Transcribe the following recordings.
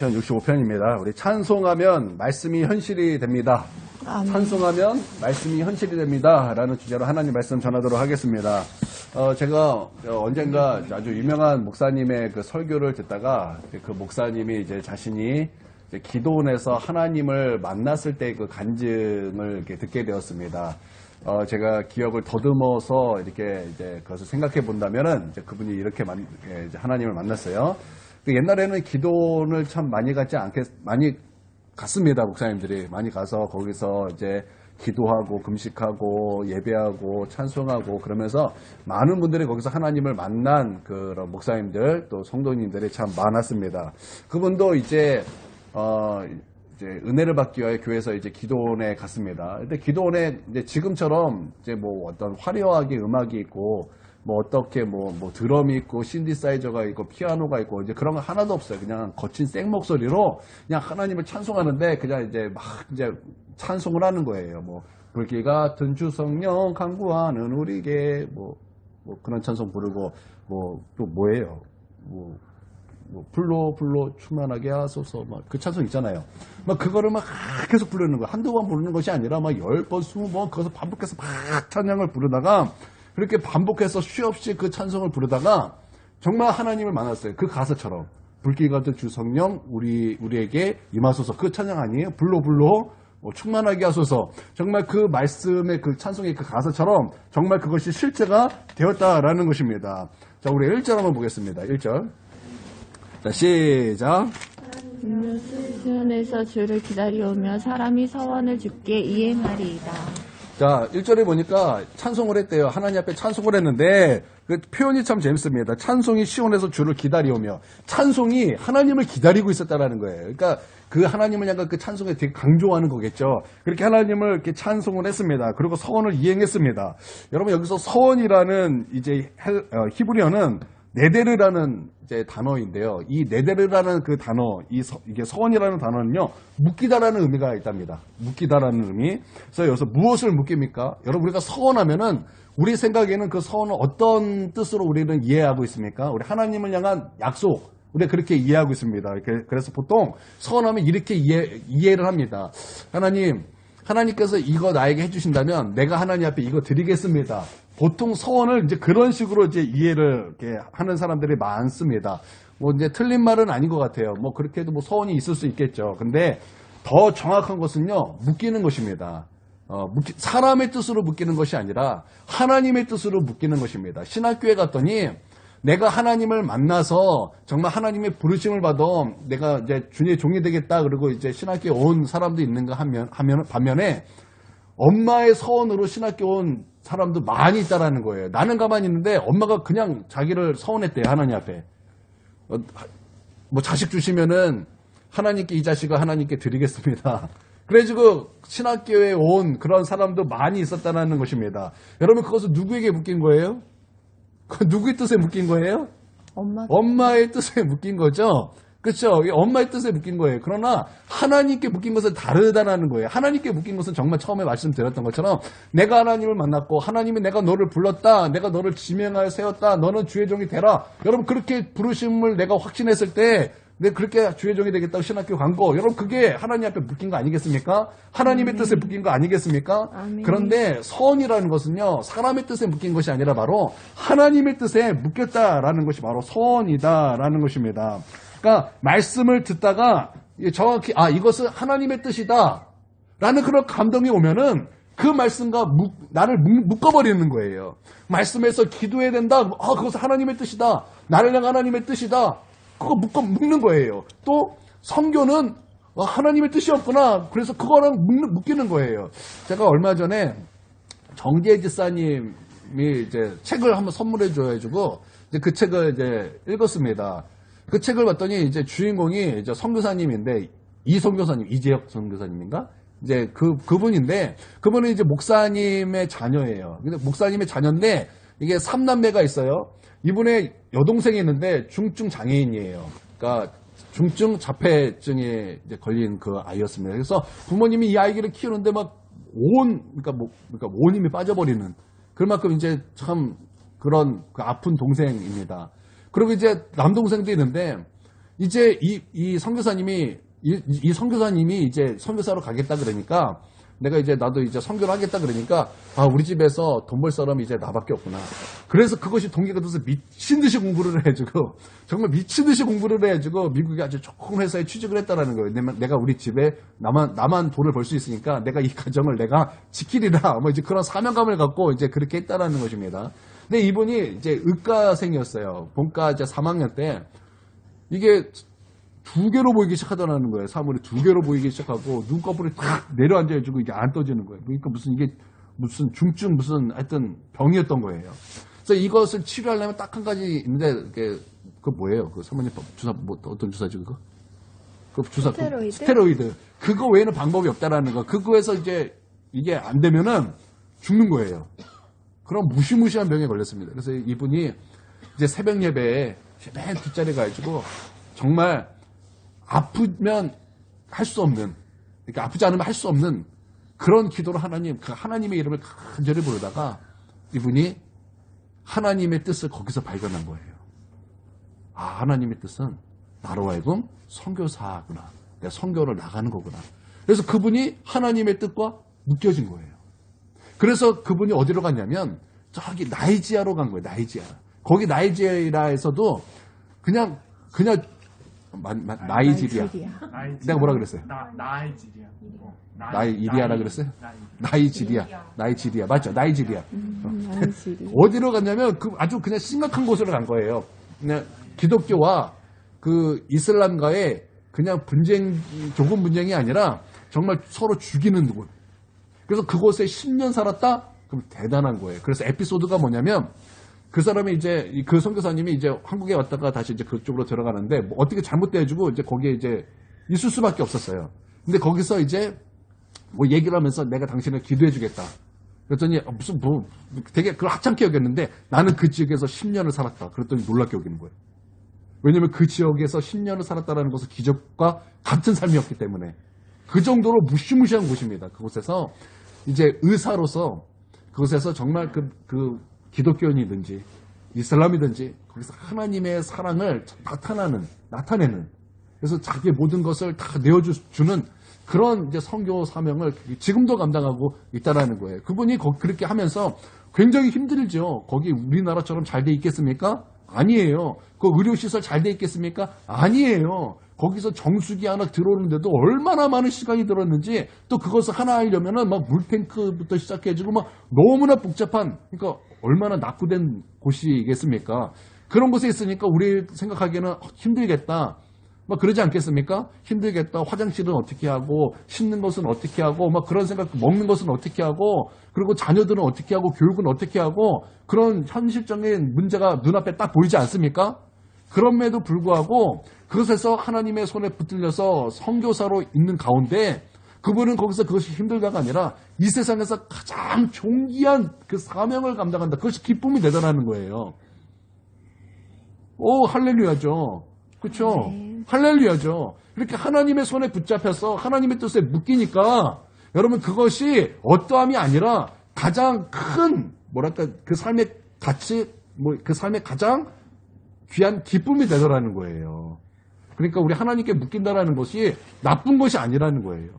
65편입니다. 우리 찬송하면 말씀이 현실이 됩니다. 아멘. 찬송하면 말씀이 현실이 됩니다. 라는 주제로 하나님 말씀 전하도록 하겠습니다. 제가 언젠가 아주 유명한 목사님의 그 설교를 듣다가 그 목사님이 이제 자신이 이제 기도원에서 하나님을 만났을 때 그 간증을 이렇게 듣게 되었습니다. 제가 기억을 더듬어서 이렇게 이제 그것을 생각해 본다면은 이제 그분이 이렇게 이제 하나님을 만났어요. 옛날에는 기도원을 참 많이 많이 갔습니다. 목사님들이 많이 가서 거기서 이제 기도하고 금식하고 예배하고 찬송하고 그러면서 많은 분들이 거기서 하나님을 만난 그런 목사님들 또 성도님들이 참 많았습니다. 그분도 이제 은혜를 받기 위해 교회에서 이제 기도원에 갔습니다. 근데 기도원에 이제 지금처럼 이제 뭐 어떤 화려하게 음악이 있고 뭐 어떻게 뭐 드럼이 있고 신디사이저가 있고 피아노가 있고 이제 그런 거 하나도 없어요. 그냥 거친 생 목소리로 그냥 하나님을 찬송하는데 그냥 이제 막 이제 찬송을 하는 거예요. 뭐 불길 같은 주 성령 간구하는 우리에게 뭐 그런 찬송 부르고 뭐 또 뭐예요? 뭐 불로 충만하게 하소서 막 그 찬송 있잖아요. 막 그거를 막 계속 부르는 거예요. 한두 번 부르는 것이 아니라 막 10번, 20번 그것을 반복해서 막 찬양을 부르다가 그렇게 반복해서 쉬없이 그 찬송을 부르다가 정말 하나님을 만났어요. 그 가사처럼 불길 같은 주 성령 우리에게 임하소서. 그 찬양 아니에요? 불로 충만하게 하소서. 정말 그 말씀의 그 찬송의 그 가사처럼 정말 그것이 실제가 되었다라는 것입니다. 자, 우리 1절 한번 보겠습니다. 1절. 자, 시작. 시온에서 주를 기다려오며 사람이 서원을 주께 이행하리이다. 자, 1절에 보니까 찬송을 했대요. 하나님 앞에 찬송을 했는데 그 표현이 참 재밌습니다. 찬송이 시온에서 주를 기다려오며 찬송이 하나님을 기다리고 있었다라는 거예요. 그러니까 그 하나님을 향한 그 찬송에 되게 강조하는 거겠죠. 그렇게 하나님을 이렇게 찬송을 했습니다. 그리고 서원을 이행했습니다. 여러분 여기서 서원이라는 이제 히브리어는 네데르라는 이제 단어인데요. 이 네데르라는 그 단어, 이게 서원이라는 단어는요, 묶이다라는 의미가 있답니다. 묶이다라는 의미. 그래서 여기서 무엇을 묶입니까? 여러분, 우리가 서원하면은, 우리 생각에는 그 서원은 어떤 뜻으로 우리는 이해하고 있습니까? 우리 하나님을 향한 약속. 우리가 그렇게 이해하고 있습니다. 그래서 보통 서원하면 이렇게 이해를 합니다. 하나님께서 이거 나에게 해주신다면 내가 하나님 앞에 이거 드리겠습니다. 보통 서원을 이제 그런 식으로 이제 이해를 이렇게 하는 사람들이 많습니다. 뭐 이제 틀린 말은 아닌 것 같아요. 뭐 그렇게 해도 뭐 서원이 있을 수 있겠죠. 근데 더 정확한 것은요, 묶이는 것입니다. 사람의 뜻으로 묶이는 것이 아니라 하나님의 뜻으로 묶이는 것입니다. 신학교에 갔더니 내가 하나님을 만나서 정말 하나님의 부르심을 받아 내가 이제 주님의 종이 되겠다 그러고 이제 신학교에 온 사람도 있는가 반면에 엄마의 서원으로 신학교 온 사람도 많이 있다라는 거예요. 나는 가만히 있는데 엄마가 그냥 자기를 서원했대요. 하나님 앞에. 뭐 자식 주시면은 하나님께 이 자식을 하나님께 드리겠습니다. 그래가지고 신학교에 온 그런 사람도 많이 있었다는 것입니다. 여러분 그것은 누구에게 묶인 거예요? 누구의 뜻에 묶인 거예요? 엄마의 뜻에 묶인 거죠. 그렇죠? 엄마의 뜻에 묶인 거예요. 그러나 하나님께 묶인 것은 다르다는 거예요. 하나님께 묶인 것은 정말 처음에 말씀드렸던 것처럼 내가 하나님을 만났고 하나님이 내가 너를 불렀다. 내가 너를 지명하여 세웠다. 너는 주의 종이 되라. 여러분 그렇게 부르심을 내가 확신했을 때 내가 그렇게 주의 종이 되겠다고 신학교 간 거. 여러분 그게 하나님 앞에 묶인 거 아니겠습니까? 하나님의 뜻에 묶인 거 아니겠습니까? 아멘. 그런데 서원이라는 것은요. 사람의 뜻에 묶인 것이 아니라 바로 하나님의 뜻에 묶였다라는 것이 바로 서원이다라는 것입니다. 그러니까 말씀을 듣다가 정확히 이것은 하나님의 뜻이다 라는 그런 감동이 오면은 그 말씀과 나를 묶어버리는 거예요. 말씀에서 기도해야 된다. 그것은 하나님의 뜻이다. 나를 향한 하나님의 뜻이다. 그거 묶는 거예요. 또 성교는 하나님의 뜻이었구나. 그래서 그거랑 묶이는 거예요. 제가 얼마 전에 정재 지사님이 이제 책을 한번 선물해 줘가지고 이제 그 책을 이제 읽었습니다. 그 책을 봤더니 이제 주인공이 이제 선교사님인데 이재혁 선교사님인가? 이제 그분인데 그분은 이제 목사님의 자녀예요. 근데 목사님의 자녀인데 이게 3남매가 있어요. 이분의 여동생이 있는데 중증 장애인이에요. 그러니까 중증 자폐증에 이제 걸린 그 아이였습니다. 그래서 부모님이 이 아이를 키우는데 그러니까 온 힘이 빠져버리는 그만큼 이제 참 그런 그 아픈 동생입니다. 그리고 이제 남동생도 있는데 이제 이 선교사님이 이 선교사님이 이제 선교사로 가겠다 그러니까 내가 이제 나도 이제 선교를 하겠다 그러니까 아 우리 집에서 돈 벌 사람이 이제 나밖에 없구나. 그래서 그것이 동기가 돼서 미친 듯이 공부를 해주고 정말 미친 듯이 공부를 해주고 미국에 아주 좋은 회사에 취직을 했다라는 거예요. 내가 우리 집에 나만 돈을 벌 수 있으니까 내가 이 가정을 내가 지키리라. 뭐 이제 그런 사명감을 갖고 이제 그렇게 했다라는 것입니다. 근데 이분이 이제 의과생이었어요. 본과 이제 3학년 때 이게 2개로 보이기 시작하더라는 거예요. 사물이 2개로 보이기 시작하고 눈꺼풀이 탁 내려앉아가지고 이게 안 떠지는 거예요. 그러니까 무슨 중증 무슨 하여튼 병이었던 거예요. 그래서 이것을 치료하려면 딱 한 가지 있는데 그 뭐예요? 그 사모님 주사 뭐 어떤 주사지 그거? 그 주사 스테로이드. 그거 외에는 방법이 없다라는 거. 그거에서 이제 이게 안 되면은 죽는 거예요. 그럼 무시무시한 병에 걸렸습니다. 그래서 이분이 이제 새벽 예배에 맨 뒷자리에 가가지고 정말 아프면 할 수 없는, 그러니까 아프지 않으면 할 수 없는 그런 기도를 그 하나님의 이름을 간절히 부르다가 이분이 하나님의 뜻을 거기서 발견한 거예요. 아, 하나님의 뜻은 나로 하여금 선교사구나. 내가 선교를 나가는 거구나. 그래서 그분이 하나님의 뜻과 묶여진 거예요. 그래서 그분이 어디로 갔냐면 저기 나이지아로 간 거예요. 나이지아. 거기 나이지리아에서도 그냥 나이지리아. 내가 뭐라 그랬어요? 나이지리아. 나이지리아라 그랬어요? 나이지리아. 맞죠? 나이지리아. 어디로 갔냐면 아주 그냥 심각한 곳으로 간 거예요. 그냥 기독교와 그 이슬람과의 그냥 조금 분쟁이 아니라 정말 서로 죽이는 곳. 그래서 그곳에 10년 살았다? 그럼 대단한 거예요. 그래서 에피소드가 뭐냐면 그 사람이 이제 그 선교사님이 이제 한국에 왔다가 다시 이제 그쪽으로 들어가는데 뭐 어떻게 잘못돼가지고 이제 거기에 이제 있을 수밖에 없었어요. 근데 거기서 이제 뭐 얘기를 하면서 내가 당신을 기도해주겠다. 그랬더니 무슨 뭐 되게 그걸 하찮게 여겼는데 나는 그 지역에서 10년을 살았다. 그랬더니 놀랍게 여기는 거예요. 왜냐면 그 지역에서 10년을 살았다라는 것은 기적과 같은 삶이었기 때문에 그 정도로 무시무시한 곳입니다. 그곳에서 이제 의사로서 그곳에서 정말 그 기독교인이든지 이슬람이든지 거기서 하나님의 사랑을 나타내는 그래서 자기의 모든 것을 다 내어주는 그런 이제 선교 사명을 지금도 감당하고 있다라는 거예요. 그분이 그렇게 하면서 굉장히 힘들죠. 거기 우리나라처럼 잘 돼 있겠습니까? 아니에요. 그 의료시설 잘 돼 있겠습니까? 아니에요. 거기서 정수기 하나 들어오는데도 얼마나 많은 시간이 들었는지 또 그것을 하나 하려면은 막 물탱크부터 시작해가지고 막 너무나 복잡한 그러니까 얼마나 낙후된 곳이겠습니까? 그런 곳에 있으니까 우리 생각하기에는 힘들겠다. 막 그러지 않겠습니까? 힘들겠다. 화장실은 어떻게 하고 씻는 것은 어떻게 하고 막 그런 생각 먹는 것은 어떻게 하고 그리고 자녀들은 어떻게 하고 교육은 어떻게 하고 그런 현실적인 문제가 눈앞에 딱 보이지 않습니까? 그럼에도 불구하고 그것에서 하나님의 손에 붙들려서 선교사로 있는 가운데 그분은 거기서 그것이 힘들다가 아니라 이 세상에서 가장 존귀한 그 사명을 감당한다. 그것이 기쁨이 되더라는 거예요. 오, 할렐루야죠. 그렇죠? 네. 할렐루야죠. 이렇게 하나님의 손에 붙잡혀서 하나님의 뜻에 묶이니까 여러분 그것이 어떠함이 아니라 가장 큰 뭐랄까 그 삶의 가치 그 삶의 가장 귀한 기쁨이 되더라는 거예요. 그러니까 우리 하나님께 묶인다라는 것이 나쁜 것이 아니라는 거예요.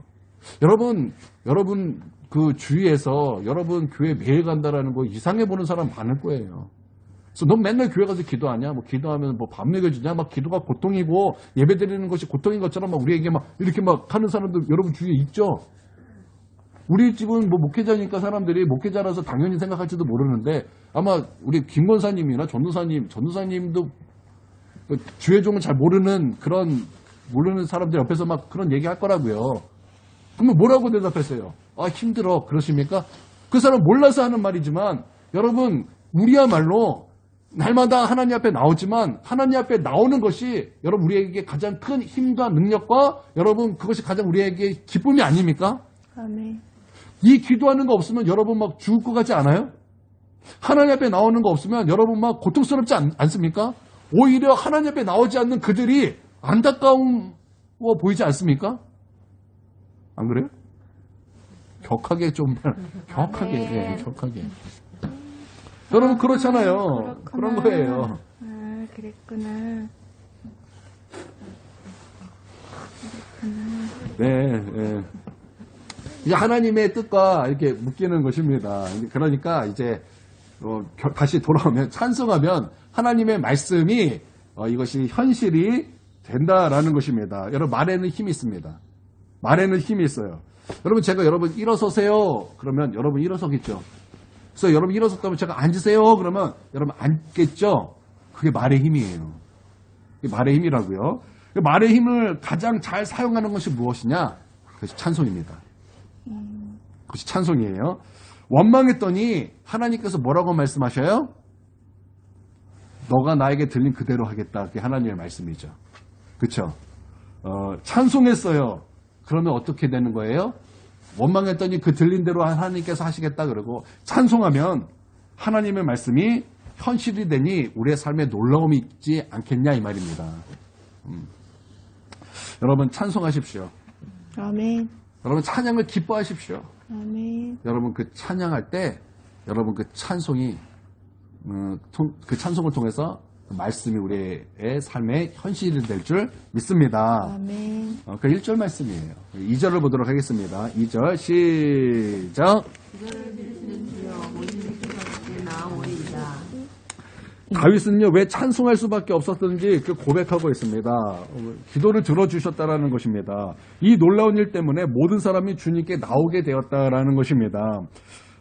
여러분 그 주위에서 여러분 교회 매일 간다라는 거 이상해 보는 사람 많을 거예요. 그래서 넌 맨날 교회 가서 기도하냐? 뭐 기도하면 뭐 밥 먹여주냐? 막 기도가 고통이고 예배 드리는 것이 고통인 것처럼 막 우리에게 막 이렇게 막 하는 사람들 여러분 주위에 있죠? 우리 집은 뭐 목회자니까 사람들이 목회자라서 당연히 생각할지도 모르는데 아마 우리 김권사님이나 전도사님도 주의 종을 잘 모르는 사람들 옆에서 막 그런 얘기 할 거라고요. 그러면 뭐라고 대답했어요? 아, 힘들어. 그러십니까? 그 사람 몰라서 하는 말이지만 여러분 우리야말로 날마다 하나님 앞에 나오지만 하나님 앞에 나오는 것이 여러분 우리에게 가장 큰 힘과 능력과 여러분 그것이 가장 우리에게 기쁨이 아닙니까? 아멘. 이 기도하는 거 없으면 여러분 막 죽을 것 같지 않아요? 하나님 앞에 나오는 거 없으면 여러분 막 고통스럽지 않습니까? 오히려 하나님 앞에 나오지 않는 그들이 안타까워 보이지 않습니까? 안 그래요? 격하게 좀 격하게 네, 격하게 여러분 그렇잖아요. 그렇구나. 그런 거예요. 아, 그랬구나. 네, 네. 이제 하나님의 뜻과 이렇게 묶이는 것입니다. 그러니까 이제 다시 돌아오면 찬송하면 하나님의 말씀이 이것이 현실이 된다라는 것입니다. 여러분 말에는 힘이 있습니다. 말에는 힘이 있어요. 여러분 제가 여러분 일어서세요. 그러면 여러분 일어서겠죠. 그래서 여러분 일어섰다면 제가 앉으세요. 그러면 여러분 앉겠죠. 그게 말의 힘이에요. 그게 말의 힘이라고요. 말의 힘을 가장 잘 사용하는 것이 무엇이냐? 그것이 찬송입니다. 그것이 찬송이에요. 원망했더니 하나님께서 뭐라고 말씀하셔요? 너가 나에게 들린 그대로 하겠다. 그게 하나님의 말씀이죠. 그렇죠? 찬송했어요. 그러면 어떻게 되는 거예요? 원망했더니 그 들린 대로 하나님께서 하시겠다 그러고 찬송하면 하나님의 말씀이 현실이 되니 우리의 삶에 놀라움이 있지 않겠냐 이 말입니다. 여러분 찬송하십시오. 아멘. 여러분 찬양을 기뻐하십시오. 아멘. 여러분 그 찬양할 때 여러분 그 찬송이 그 찬송을 통해서 말씀이 우리의 삶의 현실이 될 줄 믿습니다. 아멘. 그 1절 말씀이에요. 2절을 보도록 하겠습니다. 2절 시작. 다윗은요 왜 찬송할 수밖에 없었던지 그 고백하고 있습니다. 기도를 들어주셨다라는 것입니다. 이 놀라운 일 때문에 모든 사람이 주님께 나오게 되었다라는 것입니다.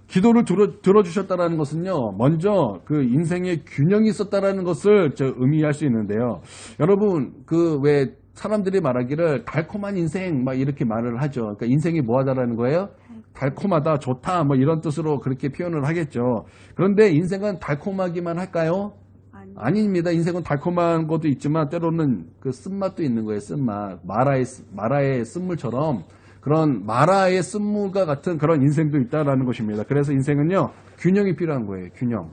기도를 들어주셨다라는 것은요 먼저 그 인생에 균형이 있었다라는 것을 의미할 수 있는데요. 여러분 그 왜 사람들이 말하기를 달콤한 인생 막 이렇게 말을 하죠. 그러니까 인생이 뭐하다라는 거예요? 달콤하다, 좋다 뭐 이런 뜻으로 그렇게 표현을 하겠죠. 그런데 인생은 달콤하기만 할까요? 아닙니다. 인생은 달콤한 것도 있지만 때로는 그 쓴맛도 있는 거예요. 쓴맛. 마라의 쓴물처럼 그런 마라의 쓴물과 같은 그런 인생도 있다라는 것입니다. 그래서 인생은요 균형이 필요한 거예요. 균형.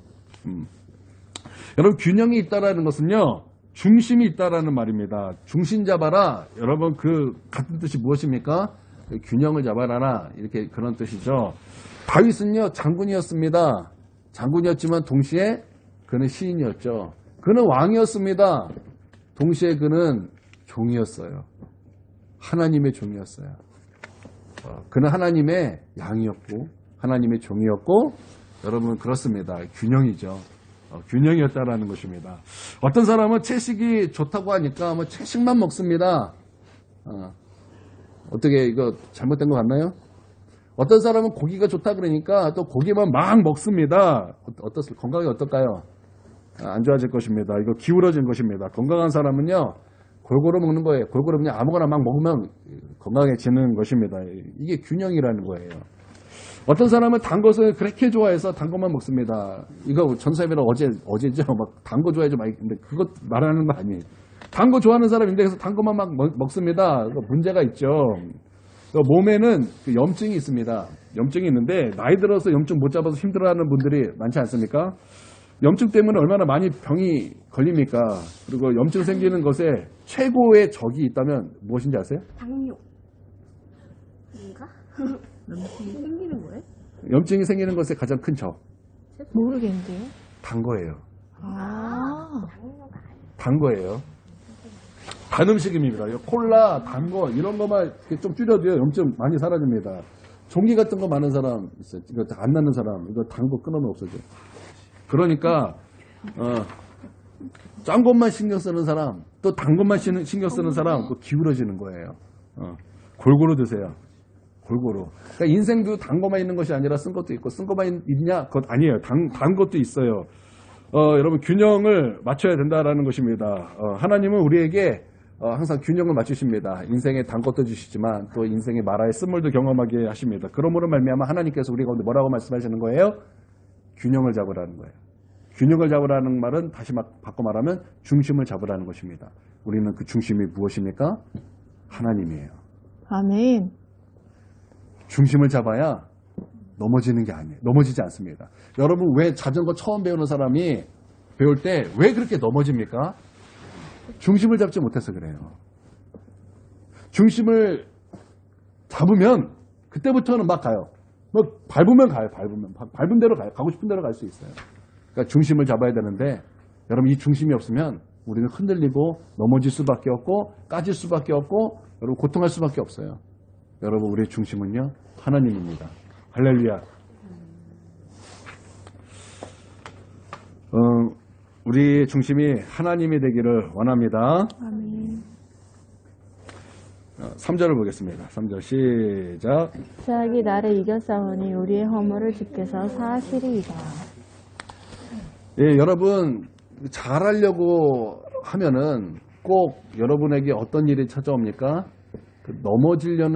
여러분 균형이 있다라는 것은요 중심이 있다라는 말입니다. 중심 잡아라. 여러분 그 같은 뜻이 무엇입니까? 균형을 잡아라. 이렇게 그런 뜻이죠. 다윗은요 장군이었습니다. 장군이었지만 동시에 그는 시인이었죠. 그는 왕이었습니다. 동시에 그는 종이었어요. 하나님의 종이었어요. 그는 하나님의 양이었고 하나님의 종이었고 여러분 그렇습니다. 균형이죠. 균형이었다라는 것입니다. 어떤 사람은 채식이 좋다고 하니까 뭐 채식만 먹습니다. 어떻게 이거 잘못된 것 같나요? 어떤 사람은 고기가 좋다 그러니까 또 고기만 막 먹습니다. 건강이 어떨까요? 안 좋아질 것입니다. 이거 기울어진 것입니다. 건강한 사람은요 골고루 먹는 거예요. 골고루 그냥 아무거나 막 먹으면 건강해지는 것입니다. 이게 균형이라는 거예요. 어떤 사람은 단 것을 그렇게 좋아해서 단 것만 먹습니다. 이거 전사님이랑 어제죠. 막 단 거 좋아해서 많이 근데 그것 말하는 거 아니에요. 단 거 좋아하는 사람인데 그래서 단 것만 막 먹습니다. 문제가 있죠. 몸에는 그 염증이 있습니다. 염증이 있는데 나이 들어서 염증 못 잡아서 힘들어하는 분들이 많지 않습니까? 염증 때문에 얼마나 많이 병이 걸립니까? 그리고 염증 생기는 것에 최고의 적이 있다면 무엇인지 아세요? 당뇨. 뭔가? 염증이 생기는 거예요? 염증이 생기는 것의 가장 큰 적. 모르겠는데요. 단 거예요. 당뇨가 단 거예요. 단 음식입니다. 콜라, 단 거, 이런 거만 좀 줄여도요, 염증 많이 사라집니다. 종기 같은 거 많은 사람 있어요. 이거 안 나는 사람, 이거 단 거 끊으면 없어져요. 그러니까, 짠 것만 신경 쓰는 사람, 또 단 것만 신경 쓰는 사람, 또 기울어지는 거예요. 골고루 드세요. 골고루. 그러니까 인생도 단 것만 있는 것이 아니라 쓴 것도 있고, 쓴 것만 있냐? 그것 아니에요. 단 것도 있어요. 여러분, 균형을 맞춰야 된다라는 것입니다. 하나님은 우리에게 항상 균형을 맞추십니다. 인생에 단 것도 주시지만 또 인생의 마라의 쓴물도 경험하게 하십니다. 그러므로 말미암아 하나님께서 우리 가운데 뭐라고 말씀하시는 거예요? 균형을 잡으라는 거예요. 균형을 잡으라는 말은 다시 바꿔 말하면 중심을 잡으라는 것입니다. 우리는 그 중심이 무엇입니까? 하나님이에요. 아멘. 중심을 잡아야 넘어지는 게 아니에요. 넘어지지 않습니다. 여러분 왜 자전거 처음 배우는 사람이 배울 때 왜 그렇게 넘어집니까? 중심을 잡지 못해서 그래요. 중심을 잡으면 그때부터는 막 가요. 뭐 밟으면 가요. 밟은 대로 가요. 가고 싶은 대로 갈 수 있어요. 그러니까 중심을 잡아야 되는데 여러분 이 중심이 없으면 우리는 흔들리고 넘어질 수밖에 없고 까질 수밖에 없고 여러분 고통할 수밖에 없어요. 여러분 우리의 중심은요 하나님입니다. 할렐루야. 우리 중심이 하나님이 되기를 원합니다. 아멘. 3절을 보겠습니다. 3절 시작. 죄악이 나를 이겨싸우니 우리의 허물을 주께서 사하시리이다. 예, 여러분 잘하려고 하면은 꼭 여러분에게 어떤 일이 찾아옵니까? 넘어지는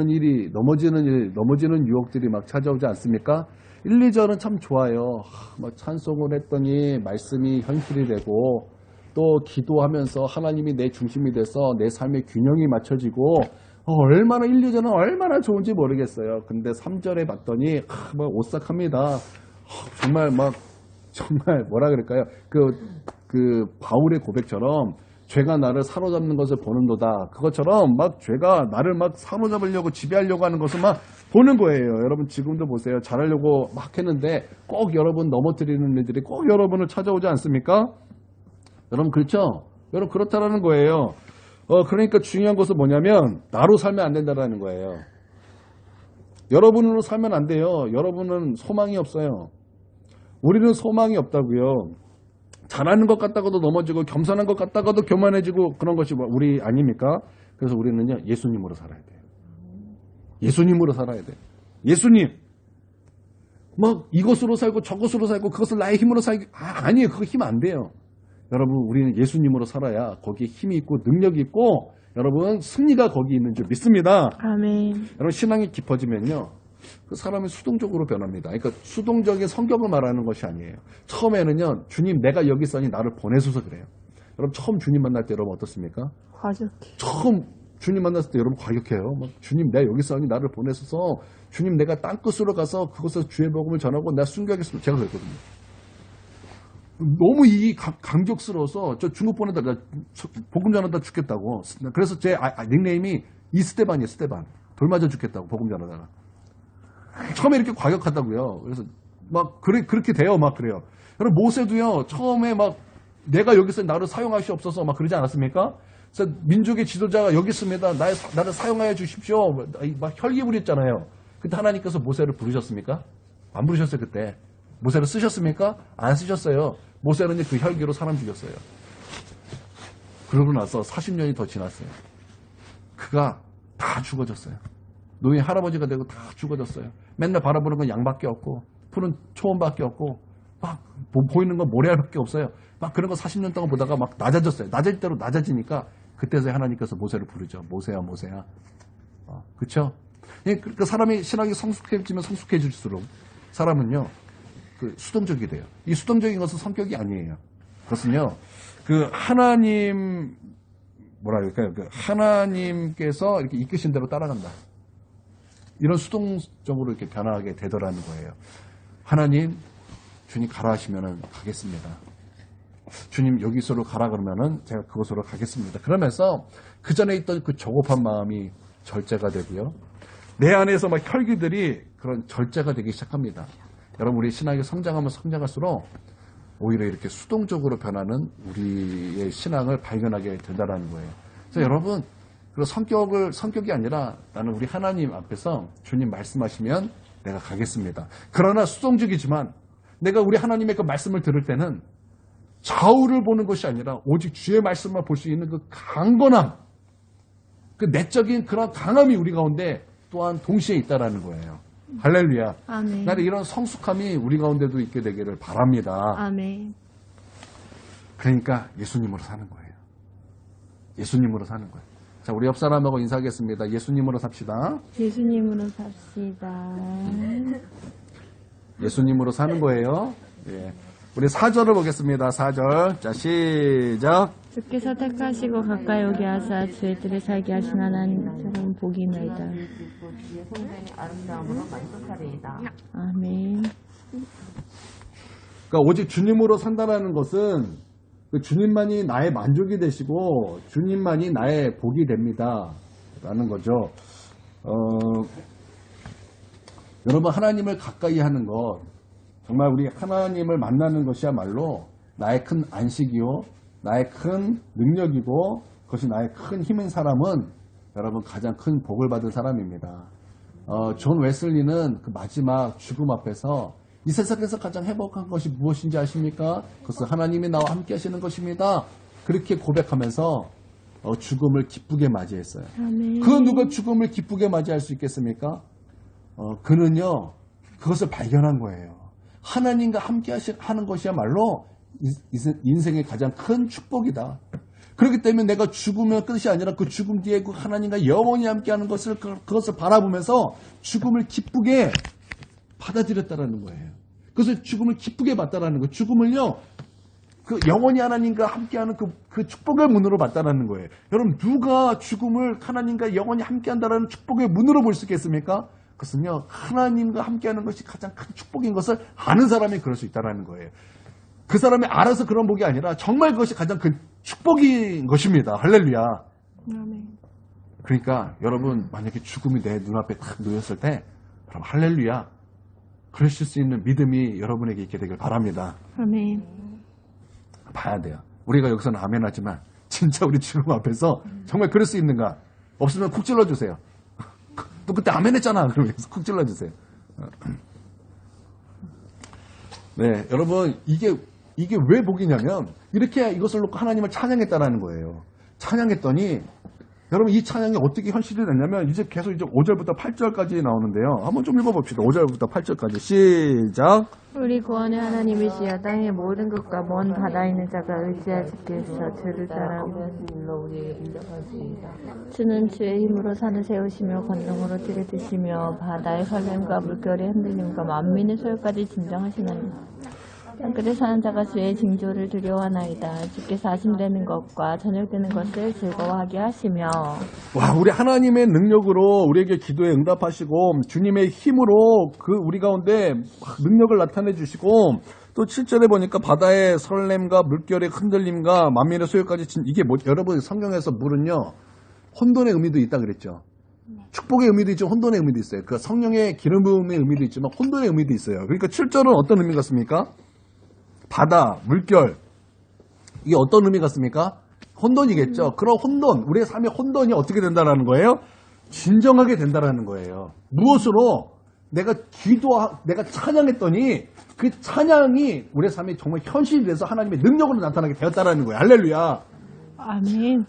유혹들이 막 찾아오지 않습니까? 1, 2절은 참 좋아요. 막 찬송을 했더니 말씀이 현실이 되고 또 기도하면서 하나님이 내 중심이 돼서 내 삶의 균형이 맞춰지고 얼마나 1, 2절은 얼마나 좋은지 모르겠어요. 근데 3절에 봤더니 막 오싹합니다. 정말 뭐라 그럴까요? 그 바울의 고백처럼 죄가 나를 사로잡는 것을 보는도다. 그것처럼 막 죄가 나를 막 사로잡으려고 지배하려고 하는 것을 막 보는 거예요. 여러분 지금도 보세요. 잘하려고 막 했는데 꼭 여러분 넘어뜨리는 일들이 꼭 여러분을 찾아오지 않습니까? 여러분 그렇죠? 여러분 그렇다라는 거예요. 그러니까 중요한 것은 뭐냐면 나로 살면 안 된다라는 거예요. 여러분으로 살면 안 돼요. 여러분은 소망이 없어요. 우리는 소망이 없다고요. 잘하는 것 같다가도 넘어지고 겸손한 것 같다가도 교만해지고 그런 것이 우리 아닙니까? 그래서 우리는요 예수님으로 살아야 돼요. 예수님으로 살아야 돼요. 예수님 막 이것으로 살고 저것으로 살고 그것을 나의 힘으로 살기 아니에요. 그거 힘 안 돼요. 여러분 우리는 예수님으로 살아야 거기에 힘이 있고 능력이 있고 여러분 승리가 거기 있는 줄 믿습니다. 아멘. 여러분 신앙이 깊어지면요 그 사람이 수동적으로 변합니다. 그러니까 수동적인 성격을 말하는 것이 아니에요. 처음에는요 주님 내가 여기 있으니 나를 보내소서 그래요. 여러분 처음 주님 만날 때 여러분 어떻습니까? 과격해. 처음 주님 만났을 때 여러분 과격해요. 막 주님 내가 여기 있으니 나를 보내소서. 주님 내가 땅끝으로 가서 그곳에서 주의 복음을 전하고 내가 순교하겠습니다. 제가 그랬거든요. 너무 이 감격스러워서 저 중국 보내다가 복음 전하다 죽겠다고. 그래서 제 닉네임이 이스테반이에요. 스테반. 돌 맞아 죽겠다고 복음 전하다가. 처음에 이렇게 과격하다고요. 그래서 막 그렇게 돼요. 막 그래요. 여러분 모세도요. 처음에 막 내가 여기서 나를 사용하시옵소서 막 그러지 않았습니까? 그래서 민족의 지도자가 여기 있습니다. 나를 사용하여 주십시오. 막 혈기 부렸잖아요. 그때 하나님께서 모세를 부르셨습니까? 안 부르셨어요 그때. 모세를 쓰셨습니까? 안 쓰셨어요. 모세는 그 혈기로 사람 죽였어요. 그러고 나서 40년이 더 지났어요. 그가 다 죽어졌어요. 노예 할아버지가 되고 다 죽어졌어요. 맨날 바라보는 건 양밖에 없고 푸른 초원밖에 없고 막 보이는 건 모래알밖에 없어요. 막 그런 거 40년 동안 보다가 막 낮아졌어요. 낮아질 대로 낮아지니까 그때서야 하나님께서 모세를 부르죠. 모세야 모세야. 그렇죠? 그 사람이 신앙이 성숙해지면 성숙해질수록 사람은요 그 수동적이 돼요. 이 수동적인 것은 성격이 아니에요. 그것은요 그 하나님 뭐랄까요 그 하나님께서 이렇게 이끄신 대로 따라간다. 이런 수동적으로 이렇게 변화하게 되더라는 거예요. 하나님, 주님 가라 하시면은 가겠습니다. 주님 여기서로 가라 그러면은 제가 그곳으로 가겠습니다. 그러면서 그 전에 있던 그 조급한 마음이 절제가 되고요. 내 안에서 막 혈기들이 그런 절제가 되기 시작합니다. 여러분 우리 신앙이 성장하면 성장할수록 오히려 이렇게 수동적으로 변하는 우리의 신앙을 발견하게 된다는 거예요. 그래서 여러분 그 성격이 아니라 나는 우리 하나님 앞에서 주님 말씀하시면 내가 가겠습니다. 그러나 수동적이지만 내가 우리 하나님의 그 말씀을 들을 때는 좌우를 보는 것이 아니라 오직 주의 말씀만 볼 수 있는 그 강건함, 그 내적인 그런 강함이 우리 가운데 또한 동시에 있다라는 거예요. 할렐루야. 아멘. 나는 이런 성숙함이 우리 가운데도 있게 되기를 바랍니다. 아멘. 그러니까 예수님으로 사는 거예요. 예수님으로 사는 거예요. 자, 우리 옆 사람하고 인사하겠습니다. 예수님으로 삽시다. 예수님으로 삽시다. 예수님으로 사는 거예요. 예. 우리 4절을 보겠습니다. 4절. 자, 시작. 주께서 택하시고 가까이 오게 하사 주의 뜰에 살게 하신 하나님처럼 복이나이다. 주의 성전의 아름다움으로 만족하리이다. 아멘. 그러니까 오직 주님으로 산다라는 것은 그 주님만이 나의 만족이 되시고 주님만이 나의 복이 됩니다. 라는 거죠. 여러분 하나님을 가까이 하는 것 정말 우리 하나님을 만나는 것이야말로 나의 큰 안식이요 나의 큰 능력이고 그것이 나의 큰 힘인 사람은 여러분 가장 큰 복을 받은 사람입니다. 존 웨슬리는 그 마지막 죽음 앞에서 이 세상에서 가장 행복한 것이 무엇인지 아십니까? 그것은 하나님이 나와 함께 하시는 것입니다. 그렇게 고백하면서 죽음을 기쁘게 맞이했어요. 아멘. 그 누가 죽음을 기쁘게 맞이할 수 있겠습니까? 그는요, 그것을 발견한 거예요. 하나님과 함께 하는 것이야말로 인생의 가장 큰 축복이다. 그렇기 때문에 내가 죽으면 끝이 아니라 그 죽음 뒤에 그 하나님과 영원히 함께 하는 것을, 그것을 바라보면서 죽음을 기쁘게 받아들였다라는 거예요. 그래서 죽음을 기쁘게 봤다라는 거예요. 죽음을요, 그 영원히 하나님과 함께하는 그 축복의 문으로 봤다라는 거예요. 여러분, 누가 죽음을 하나님과 영원히 함께한다라는 축복의 문으로 볼 수 있겠습니까? 그것은요, 하나님과 함께하는 것이 가장 큰 축복인 것을 아는 사람이 그럴 수 있다라는 거예요. 그 사람이 알아서 그런 복이 아니라 정말 그것이 가장 큰 축복인 것입니다. 할렐루야. 아멘. 그러니까 여러분, 만약에 죽음이 내 눈앞에 딱 놓였을 때, 여러분 할렐루야. 그러실 수 있는 믿음이 여러분에게 있게 되길 바랍니다. 아멘. 봐야 돼요. 우리가 여기서는 아멘 하지만 진짜 우리 죽음 앞에서 정말 그럴 수 있는가? 없으면 쿡 찔러주세요. 또 그때 아멘 했잖아. 그러면서 쿡 찔러주세요. 네, 여러분 이게 왜 복이냐면 이렇게 이것을 놓고 하나님을 찬양했다라는 거예요. 찬양했더니 여러분 이 찬양이 어떻게 현실이 됐냐면 이제 계속 이제 5절부터 8절까지 나오는데요. 한번 좀 읽어봅시다. 5절부터 8절까지 시작. 우리 구원의 하나님이시여 땅의 모든 것과 먼 바다에 있는 자가 의지하시겠어 주를 따라오며 일로 우리에게 인정하시이다. 주는 주의 힘으로 산을 세우시며 권능으로 들에 드시며 바다의 설렘과 물결의 흔들림과 만민의 소요까지 진정하시나니 땅끝에 사는 자가 주의 징조를 두려워하나이다. 주께서 하신다는 것과 저녁되는 것을 즐거워하게 하시며 와, 우리 하나님의 능력으로 우리에게 기도에 응답하시고 주님의 힘으로 그 우리 가운데 능력을 나타내 주시고 또 7절에 보니까 바다의 설렘과 물결의 흔들림과 만민의 소요까지 이게 뭐 여러분 성경에서 물은요 혼돈의 의미도 있다 그랬죠. 축복의 의미도 있지만 혼돈의 의미도 있어요. 그 성령의 기름 부음의 의미도 있지만 혼돈의 의미도 있어요. 그러니까 7절은 어떤 의미 같습니까? 바다, 물결 이게 어떤 의미 같습니까? 혼돈이겠죠. 그런 혼돈, 우리의 삶의 혼돈이 어떻게 된다라는 거예요? 진정하게 된다라는 거예요. 무엇으로? 내가 찬양했더니 그 찬양이 우리의 삶에 정말 현실이 돼서 하나님의 능력으로 나타나게 되었다라는 거예요. 할렐루야. 아멘.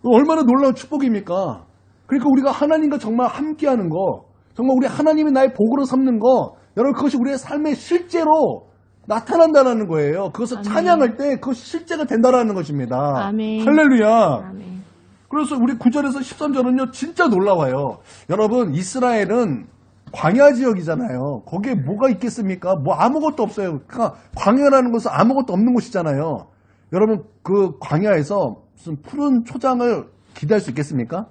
얼마나 놀라운 축복입니까? 그러니까 우리가 하나님과 정말 함께하는 거, 정말 우리 하나님이 나의 복으로 삼는 거, 여러분 그것이 우리의 삶에 실제로 나타난다는 거예요. 그것을 찬양할 때 그것이 실제가 된다는 것입니다. 아멘. 할렐루야. 아멘. 그래서 우리 9절에서 13절은요 진짜 놀라워요. 여러분 이스라엘은 광야 지역이잖아요. 거기에 뭐가 있겠습니까? 뭐 아무것도 없어요. 그러니까 광야라는 것은 아무것도 없는 곳이잖아요. 여러분 그 광야에서 무슨 푸른 초장을 기대할 수 있겠습니까?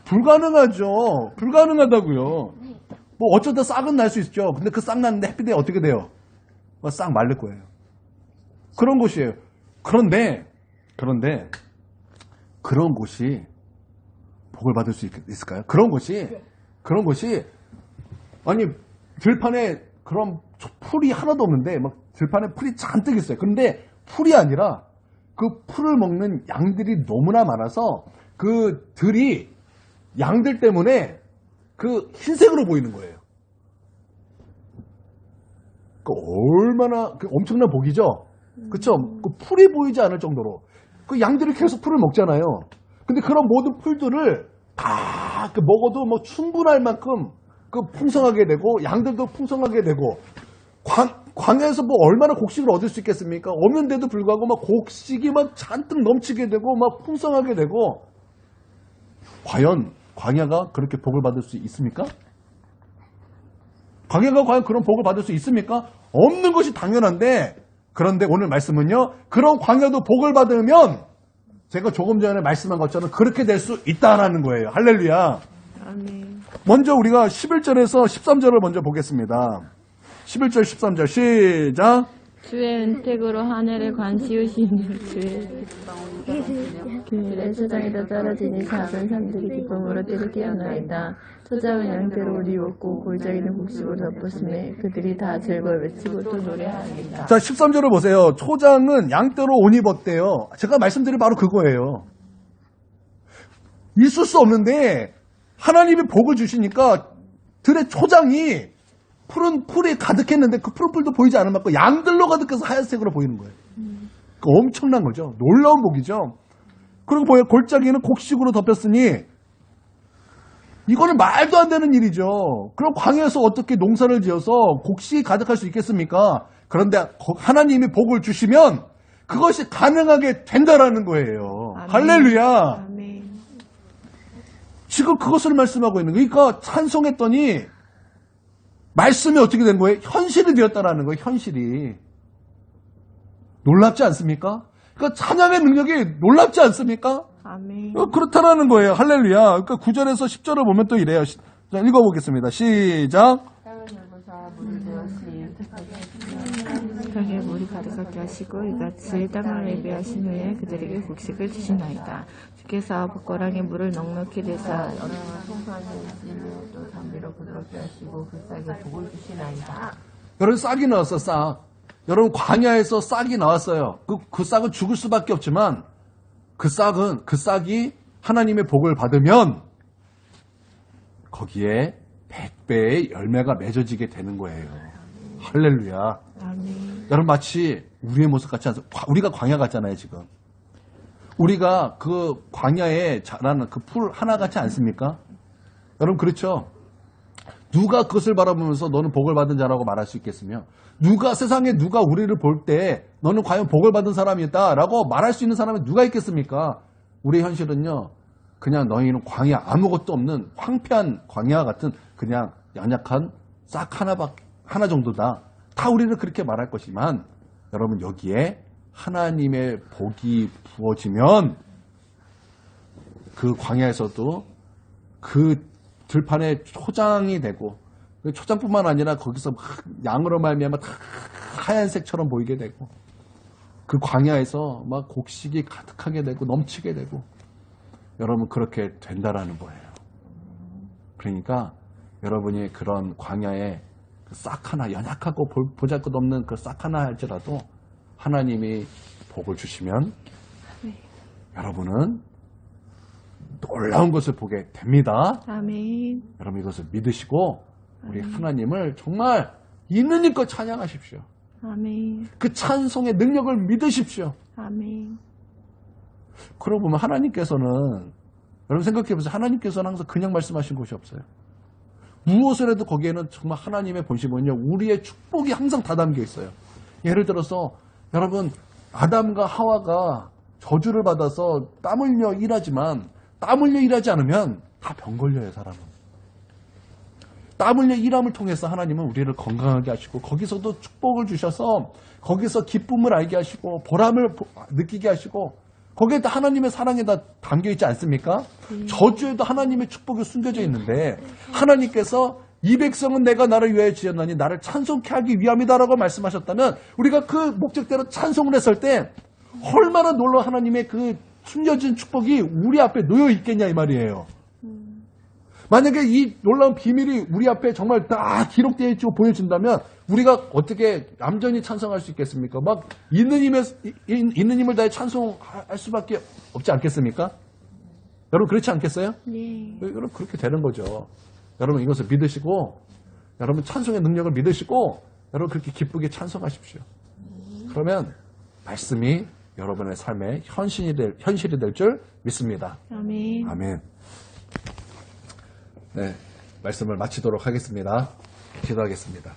불가능하죠. 불가능하다고요. 뭐 어쩌다 싹은 날 수 있죠. 근데 그 싹 났는데 햇빛에 어떻게 돼요? 싹 말릴 거예요. 그런 곳이에요. 그런데 그런 곳이 복을 받을 수 있을까요? 그런 곳이 아니 들판에 그런 풀이 하나도 없는데 막 들판에 풀이 잔뜩 있어요. 그런데 풀이 아니라 그 풀을 먹는 양들이 너무나 많아서 그 들이 양들 때문에 그 흰색으로 보이는 거예요. 그 얼마나 그 엄청난 복이죠. 그렇죠? 그 풀이 보이지 않을 정도로 그 양들이 계속 풀을 먹잖아요. 근데 그런 모든 풀들을 다 먹어도 뭐 충분할 만큼 그 풍성하게 되고 양들도 풍성하게 되고 광야에서 뭐 얼마나 곡식을 얻을 수 있겠습니까? 없는데도 불구하고 막 곡식이 막 잔뜩 넘치게 되고 막 풍성하게 되고 과연 광야가 그렇게 복을 받을 수 있습니까? 광야가 과연 그런 복을 받을 수 있습니까? 없는 것이 당연한데 그런데 오늘 말씀은요. 그런 광야도 복을 받으면 제가 조금 전에 말씀한 것처럼 그렇게 될 수 있다라는 거예요. 할렐루야. 아멘. 먼저 우리가 11절에서 13절을 먼저 보겠습니다. 11절 13절 시작. 주의 은택으로 하늘을 관시우시는 주의 그늘의 수정에도 떨어지니 작은 산들이 기쁨으로 띠를 띄어나이다. 초장은 양대로 옷 입었고 골짜기는 곡식으로 덮었으며 그들이 다 즐거워 외치고 또 노래하리이다. 자 13절을 보세요. 초장은 양대로 옷 입었대요. 제가 말씀드린 바로 그거예요. 있을 수 없는데 하나님이 복을 주시니까 들의 초장이 푸른 풀이 가득했는데 그 푸른 풀도 보이지 않을 만큼 양들로 가득해서 하얀색으로 보이는 거예요. 그 엄청난 거죠. 놀라운 복이죠. 그리고 보여 골짜기는 곡식으로 덮였으니 이거는 말도 안 되는 일이죠. 그럼 광야에서 어떻게 농사를 지어서 곡식이 가득할 수 있겠습니까? 그런데 하나님이 복을 주시면 그것이 가능하게 된다라는 거예요. 아멘. 할렐루야. 아멘. 지금 그것을 말씀하고 있는 거예요. 그러니까 찬송했더니 말씀이 어떻게 된 거예요? 현실이 되었다라는 거예요. 현실이. 놀랍지 않습니까? 그러니까 찬양의 능력이 놀랍지 않습니까? 아멘. 그렇다라는 거예요. 할렐루야. 그러니까 9절에서 10절을 보면 또 이래요. 자, 읽어보겠습니다. 시작. 흙에 물이 가득하게 하시고 이같이 땅을 예배하신 후에 그들에게 곡식을 주시나이다. 주께서 붓고랑에 물을 넉넉히 내사 송사하는 또 담비로 부드럽게 하시고 그 쌀에 복을 주시나이다. 여러분 싹이 나왔어. 싹. 여러분 광야에서 싹이 나왔어요. 그 싹은 죽을 수밖에 없지만 그 싹이 하나님의 복을 받으면 거기에 100배의 열매가 맺어지게 되는 거예요. 할렐루야. 아멘. 여러분 마치 우리의 모습 같지 않습니까? 우리가 광야 같잖아요 지금. 우리가 그 광야에 자라는 그 풀 하나 같지 않습니까? 여러분 그렇죠? 누가 그것을 바라보면서 너는 복을 받은 자라고 말할 수 있겠으며 세상에 누가 우리를 볼 때 너는 과연 복을 받은 사람이다라고 말할 수 있는 사람이 누가 있겠습니까? 우리의 현실은요. 그냥 너희는 광야 아무것도 없는 황폐한 광야 같은 그냥 연약한 싹 하나 정도다. 다 우리는 그렇게 말할 것이지만 여러분 여기에 하나님의 복이 부어지면 그 광야에서도 그 들판에 초장이 되고 그 초장뿐만 아니라 거기서 막 양으로 말미암아 다 하얀색처럼 보이게 되고 그 광야에서 막 곡식이 가득하게 되고 넘치게 되고 여러분 그렇게 된다라는 거예요. 그러니까 여러분이 그런 광야에 그 싹 하나 연약하고 보잘것없는 그 싹 하나 할지라도 하나님이 복을 주시면 여러분은 놀라운 것을 보게 됩니다. 아멘. 여러분 이것을 믿으시고 우리 하나님을 정말 있는 힘껏 찬양하십시오. 아멘. 그 찬송의 능력을 믿으십시오. 아멘. 그러고 보면 하나님께서는 여러분 생각해보세요. 하나님께서는 항상 그냥 말씀하신 것이 없어요. 무엇을 해도 거기에는 정말 하나님의 본심은요. 우리의 축복이 항상 다 담겨 있어요. 예를 들어서 여러분 아담과 하와가 저주를 받아서 땀 흘려 일하지만 땀 흘려 일하지 않으면 다 병 걸려요. 사람은. 땀 흘려 일함을 통해서 하나님은 우리를 건강하게 하시고 거기서도 축복을 주셔서 거기서 기쁨을 알게 하시고 보람을 느끼게 하시고 거기에 다 하나님의 사랑이 다 담겨 있지 않습니까? 저주에도 하나님의 축복이 숨겨져 있는데 하나님께서 이 백성은 내가 나를 위하여 지었나니 나를 찬송케 하기 위함이다라고 말씀하셨다면 우리가 그 목적대로 찬송을 했을 때 얼마나 놀라운 하나님의 그 숨겨진 축복이 우리 앞에 놓여 있겠냐 이 말이에요. 만약에 이 놀라운 비밀이 우리 앞에 정말 다 기록되어 있고 보여진다면 우리가 어떻게 얌전히 찬송할 수 있겠습니까? 막 있는 힘을 다해 찬송할 수밖에 없지 않겠습니까? 여러분 그렇지 않겠어요? 네. 여러분 그렇게 되는 거죠. 여러분 이것을 믿으시고 여러분 찬송의 능력을 믿으시고 여러분 그렇게 기쁘게 찬송하십시오. 그러면 말씀이 여러분의 삶의 현실이 될 줄 믿습니다. 아멘. 아멘. 네, 말씀을 마치도록 하겠습니다. 기도하겠습니다.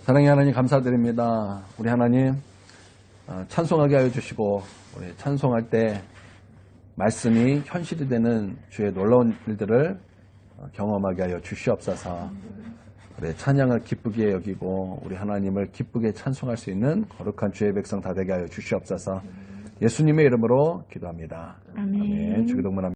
사랑의 하나님 감사드립니다. 우리 하나님 찬송하게 하여 주시고 우리 찬송할 때 말씀이 현실이 되는 주의 놀라운 일들을 경험하게 하여 주시옵소서. 우리 찬양을 기쁘게 여기고 우리 하나님을 기쁘게 찬송할 수 있는 거룩한 주의 백성 다 되게 하여 주시옵소서. 예수님의 이름으로 기도합니다. 아멘. 아멘. 주기도문